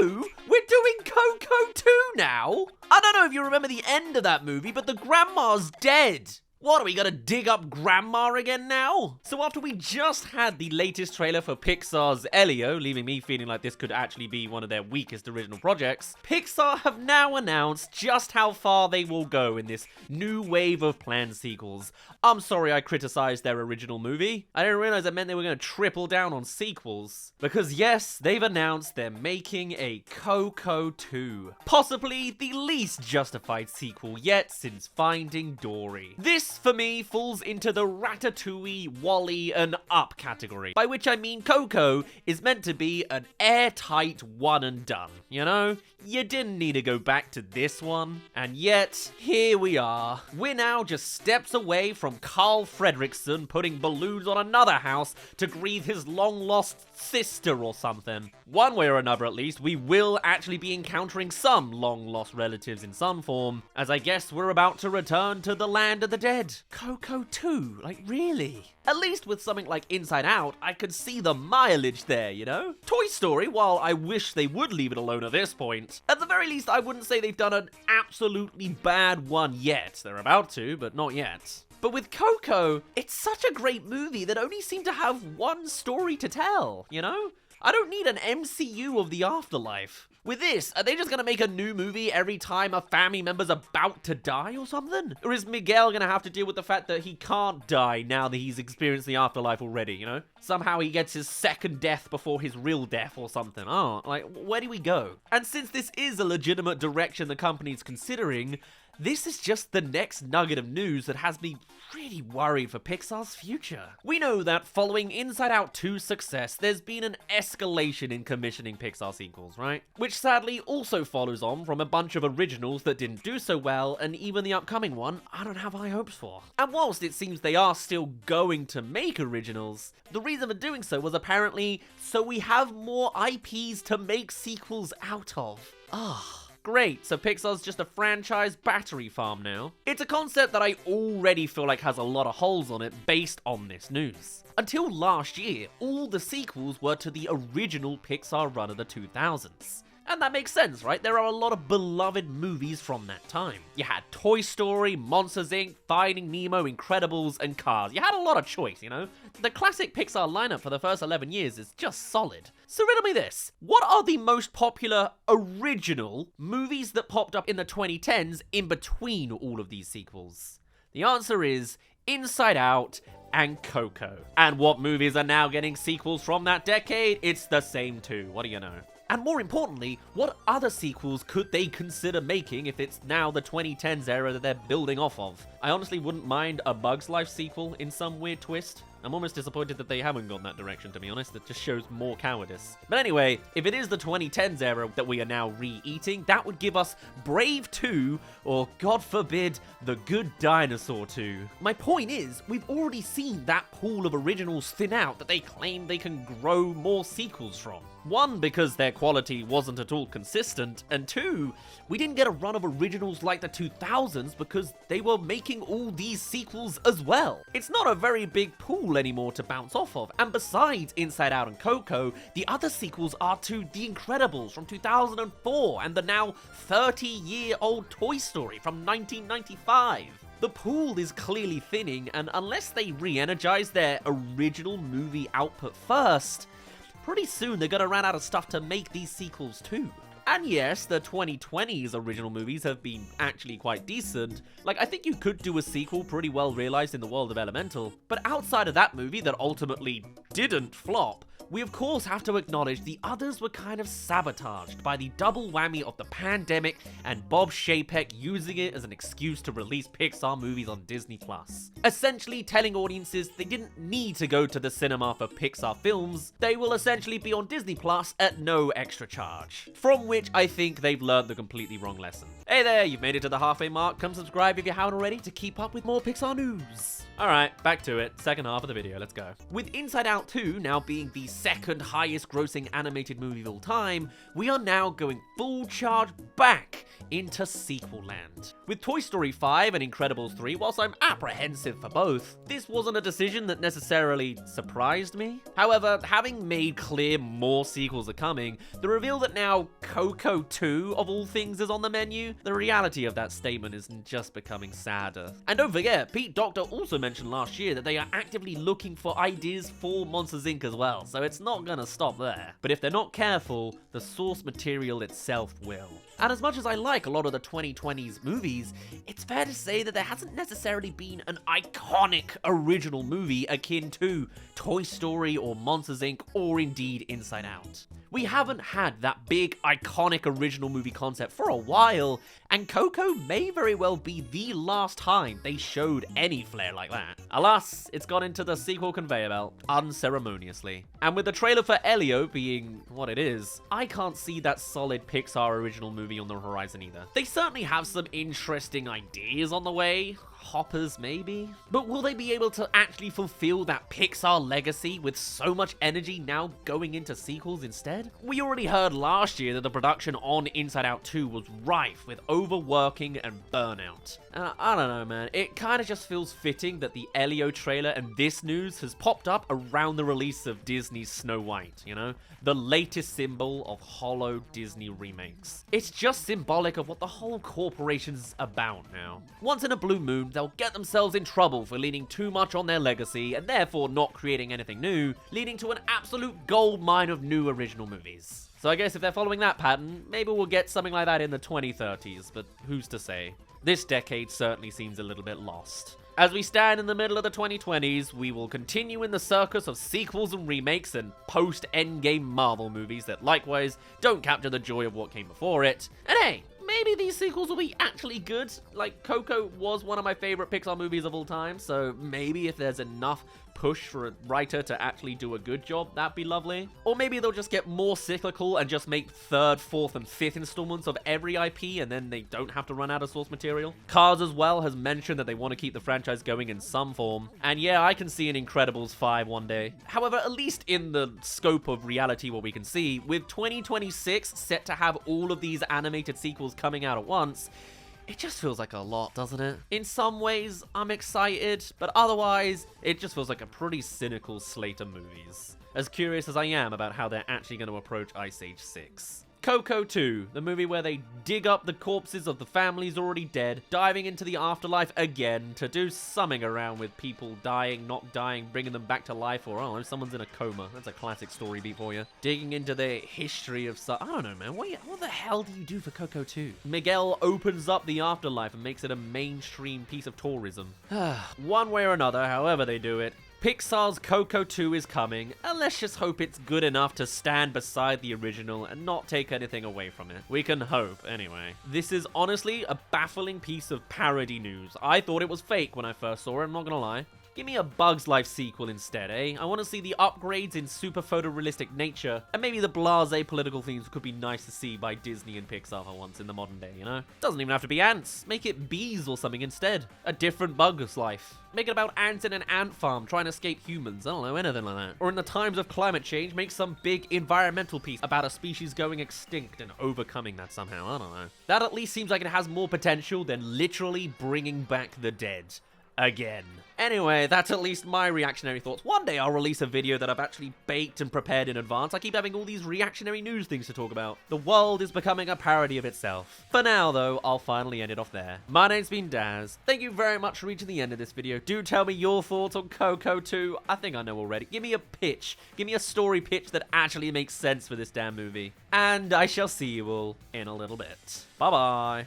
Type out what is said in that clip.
2? We're doing Coco 2 now? I don't know if you remember the end of that movie, but the grandma's dead. What, are we gonna dig up Grandma again now? So after we just had the latest trailer for Pixar's Elio, leaving me feeling like this could actually be one of their weakest original projects, Pixar have now announced just how far they will go in this new wave of planned sequels. I'm sorry I criticized their original movie. I didn't realize it meant they were gonna triple down on sequels. Because yes, they've announced they're making a Coco 2. Possibly the least justified sequel yet since Finding Dory. This, for me, falls into the Ratatouille, WALL-E, and Up category. By which I mean Coco is meant to be an airtight one and done, you know? You didn't need to go back to this one. And yet, here we are. We're now just steps away from Carl Fredricksen putting balloons on another house to grieve his long-lost sister or something. One way or another, at least, we will actually be encountering some long-lost relatives in some form, as I guess we're about to return to the land of the dead. Coco 2? Like, really? At least with something like Inside Out, I could see the mileage there, you know? Toy Story, while I wish they would leave it alone at this point, at the very least I wouldn't say they've done an absolutely bad one yet. They're about to, but not yet. But with Coco, it's such a great movie that only seemed to have one story to tell, you know? I don't need an MCU of the afterlife. With this, are they just gonna make a new movie every time a family member's about to die or something? Or is Miguel gonna have to deal with the fact that he can't die now that he's experienced the afterlife already, you know? Somehow he gets his second death before his real death or something. Oh, like, where do we go? And since this is a legitimate direction the company's considering, this is just the next nugget of news that has me really worried for Pixar's future. We know that following Inside Out 2's success, there's been an escalation in commissioning Pixar sequels, right? Which sadly also follows on from a bunch of originals that didn't do so well, and even the upcoming one, I don't have high hopes for. And whilst it seems they are still going to make originals, the reason for doing so was apparently so we have more IPs to make sequels out of. Great, so Pixar's just a franchise battery farm now. It's a concept that I already feel like has a lot of holes on it based on this news. Until last year, all the sequels were to the original Pixar run of the 2000s. And that makes sense, right? There are a lot of beloved movies from that time. You had Toy Story, Monsters Inc., Finding Nemo, Incredibles, and Cars. You had a lot of choice, you know? The classic Pixar lineup for the first 11 years is just solid. So riddle me this. What are the most popular original movies that popped up in the 2010s in between all of these sequels? The answer is Inside Out and Coco. And what movies are now getting sequels from that decade? It's the same two. What do you know? And more importantly, what other sequels could they consider making if it's now the 2010s era that they're building off of? I honestly wouldn't mind a Bug's Life sequel in some weird twist. I'm almost disappointed that they haven't gone that direction, to be honest. It just shows more cowardice. But anyway, if it is the 2010s era that we are now re-eating, that would give us Brave 2, or God forbid, The Good Dinosaur 2. My point is, we've already seen that pool of originals thin out that they claim they can grow more sequels from. One, because their quality wasn't at all consistent, and two, we didn't get a run of originals like the 2000s because they were making all these sequels as well. It's not a very big pool anymore to bounce off of, and besides Inside Out and Coco, the other sequels are to The Incredibles from 2004 and the now 30-year-old Toy Story from 1995. The pool is clearly thinning, and unless they re-energize their original movie output first, pretty soon they're gonna run out of stuff to make these sequels too. And yes, the 2020s original movies have been actually quite decent. Like, I think you could do a sequel pretty well realized in the world of Elemental. But outside of that movie that ultimately didn't flop, we of course have to acknowledge the others were kind of sabotaged by the double whammy of the pandemic and Bob Chapek using it as an excuse to release Pixar movies on Disney+. Essentially telling audiences they didn't need to go to the cinema for Pixar films, they will essentially be on Disney+ at no extra charge. From which I think they've learned the completely wrong lesson. Hey there, you've made it to the halfway mark. Come subscribe if you haven't already to keep up with more Pixar news. Alright, back to it. Second half of the video, let's go. With Inside Out 2 now being the second highest grossing animated movie of all time, we are now going full charge back into sequel land. With Toy Story 5 and Incredibles 3, whilst I'm apprehensive for both, this wasn't a decision that necessarily surprised me. However, having made clear more sequels are coming, the reveal that now Coco 2 of all things is on the menu, the reality of that statement is just becoming sadder. And don't forget, Pete Docter also mentioned last year that they are actively looking for ideas for Monsters Inc. as well, so it's not gonna stop there. But if they're not careful, the source material itself will. And as much as I like a lot of the 2020s movies, it's fair to say that there hasn't necessarily been an iconic original movie akin to Toy Story or Monsters Inc. or indeed Inside Out. We haven't had that big, iconic original movie concept for a while, and Coco may very well be the last time they showed any flair like that. Alas, it's gone into the sequel conveyor belt, unceremoniously. And with the trailer for Elio being what it is, I can't see that solid Pixar original movie on the horizon either. They certainly have some interesting ideas on the way, hoppers maybe, but will they be able to actually fulfill that Pixar legacy with so much energy now going into sequels instead? We already heard last year that the production on Inside Out 2 was rife with overworking and burnout. I don't know, man, it kind of just feels fitting that the Elio trailer and this news has popped up around the release of Disney's Snow White, you know? The latest symbol of hollow Disney remakes. It's just symbolic of what the whole corporation's about now. Once in a blue moon, they'll get themselves in trouble for leaning too much on their legacy and therefore not creating anything new, leading to an absolute gold mine of new original movies. So I guess if they're following that pattern, maybe we'll get something like that in the 2030s, but who's to say? This decade certainly seems a little bit lost. As we stand in the middle of the 2020s, we will continue in the circus of sequels and remakes and post-Endgame Marvel movies that likewise don't capture the joy of what came before it. And hey, maybe these sequels will be actually good. Like, Coco was one of my favorite Pixar movies of all time, so maybe if there's enough push for a writer to actually do a good job, that'd be lovely. Or maybe they'll just get more cyclical and just make third, fourth, and fifth installments of every IP, and then they don't have to run out of source material. Cars as well has mentioned that they want to keep the franchise going in some form, and yeah, I can see an Incredibles 5 one day. However, at least in the scope of reality what we can see, with 2026 set to have all of these animated sequels coming out at once, it just feels like a lot, doesn't it? In some ways, I'm excited, but otherwise, it just feels like a pretty cynical slate of movies. As curious as I am about how they're actually going to approach Ice Age 6. Coco 2, the movie where they dig up the corpses of the families already dead, diving into the afterlife again to do something around with people dying, not dying, bringing them back to life, or oh, someone's in a coma. That's a classic story beat for you. Digging into the history of I don't know, man. What the hell do you do for Coco 2? Miguel opens up the afterlife and makes it a mainstream piece of tourism. One way or another, however they do it, Pixar's Coco 2 is coming, and let's just hope it's good enough to stand beside the original and not take anything away from it. We can hope, anyway. This is honestly a baffling piece of parody news. I thought it was fake when I first saw it, I'm not gonna lie. Give me a Bug's Life sequel instead, eh? I want to see the upgrades in super photorealistic nature, and maybe the blasé political themes could be nice to see by Disney and Pixar for once in the modern day, you know? Doesn't even have to be ants. Make it bees or something instead. A different Bug's Life. Make it about ants in an ant farm trying to escape humans. I don't know, anything like that. Or in the times of climate change, make some big environmental piece about a species going extinct and overcoming that somehow. I don't know. That at least seems like it has more potential than literally bringing back the dead. Again. Anyway, that's at least my reactionary thoughts. One day I'll release a video that I've actually baked and prepared in advance. I keep having all these reactionary news things to talk about. The world is becoming a parody of itself. For now, though, I'll finally end it off there. My name's been Daz. Thank you very much for reaching the end of this video. Do tell me your thoughts on Coco 2. I think I know already. Give me a pitch. Give me a story pitch that actually makes sense for this damn movie. And I shall see you all in a little bit. Bye-bye.